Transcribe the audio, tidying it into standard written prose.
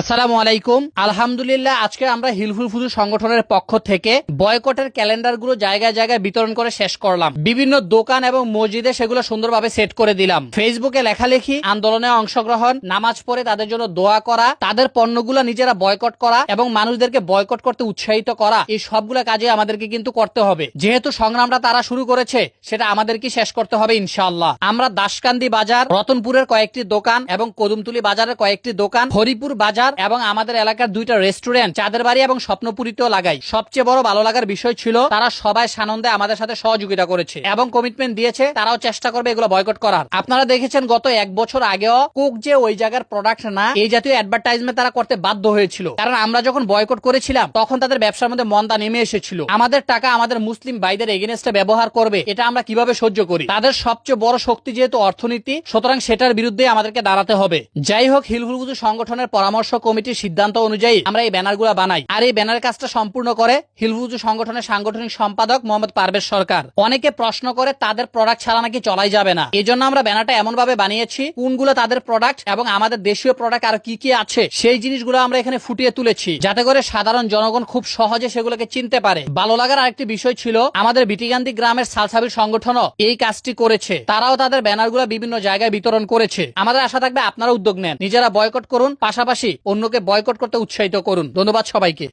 আসসালামু আলাইকুম। আলহামদুলিল্লাহ, আজকে আমরা হিলফুল ফুজু সংগঠনের পক্ষ থেকে বয়কটের ক্যালেন্ডার গুলো জায়গায় জায়গায় বিতরণ করে শেষ করলাম। বিভিন্ন দোকান এবং মসজিদে সেগুলো সুন্দরভাবে সেট করে দিলাম। ফেসবুকে লেখালেখি, আন্দোলনে অংশগ্রহণ, নামাজ পড়ে তাদের জন্য দোয়া করা, তাদের পণ্যগুলো নিজেরা বয়কট করা এবং মানুষদেরকে বয়কট করতে উৎসাহিত করা, এই সবগুলো কাজে আমাদেরকে কিন্তু করতে হবে। যেহেতু সংগ্রামটা তারা শুরু করেছে, সেটা আমাদেরকে শেষ করতে হবে ইনশাআল্লাহ। আমরা দাসকান্দি বাজার, রতনপুরের কয়েকটি দোকান এবং কদমতলী বাজারের কয়েকটি দোকান, হরিপুর বাজার এবং আমাদের এলাকার দুইটা রেস্টুরেন্ট চাঁদের বাড়ি এবং স্বপ্নপুরীতেও লাগাই। সবচেয়ে বড় ভালো লাগার বিষয় ছিল তারা সবাই সানন্দে আমাদের সাথে সহযোগিতা করেছে এবং কমিটমেন্ট দিয়েছে তারাও চেষ্টা করবে এগুলো বয়কট করার। আপনারা দেখেছেন গত এক বছর আগেও কোক যে ওই জায়গার প্রোডাক্ট না, এই জাতীয় অ্যাডভার্টাইজমেন্ট তারা করতে বাধ্য হয়েছিল। কারণ আমরা যখন বয়কট করেছিলাম তখন তাদের ব্যবসার মধ্যে মন্দা নেমে এসেছিল। আমাদের টাকা আমাদের মুসলিম ভাইদের এগেনস্টে ব্যবহার করবে, এটা আমরা কিভাবে সহ্য করি? তাদের সবচেয়ে বড় শক্তি যেহেতু অর্থনীতি, সুতরাং সেটার বিরুদ্ধে আমাদেরকে দাঁড়াতে হবে। যাই হোক, হিলফুল ফুজু সংগঠনের পরামর্শ কমিটির সিদ্ধান্ত অনুযায়ী আমরা এই ব্যানারগুলো বানাই। আর এই ব্যানার কাজটা সম্পূর্ণ করে হিলফুল ফুজু সংগঠনের সাংগঠনিক সম্পাদক মোহাম্মদ পারভেজ সরকার। অনেকে প্রশ্ন করে তাদের প্রোডাক্ট ছাড়া নাকি চলাই যাবে না। এই জন্য আমরা ব্যানারটা এমন ভাবে বানিয়েছি, কোনগুলো তাদের প্রোডাক্ট এবং আমাদের দেশীয় প্রোডাক্ট আর কি কি আছে সেই জিনিসগুলো আমরা এখানে ফুটিয়ে তুলেছি, যাতে করে সাধারণ জনগণ খুব সহজে সেগুলোকে চিনতে পারে। ভালো লাগার আরেকটি বিষয় ছিল, আমাদের বিটিগান্ধী গ্রামের সালসাবির সংগঠনও এই কাজটি করেছে। তারাও তাদের ব্যানারগুলো বিভিন্ন জায়গায় বিতরণ করেছে। আমাদের আশা থাকবে আপনারা উদ্যোগ নেন, নিজেরা বয়কট করুন, পাশাপাশি অন্যকে বয়কট করতে উৎসাহিত করুন। ধন্যবাদ সবাইকে।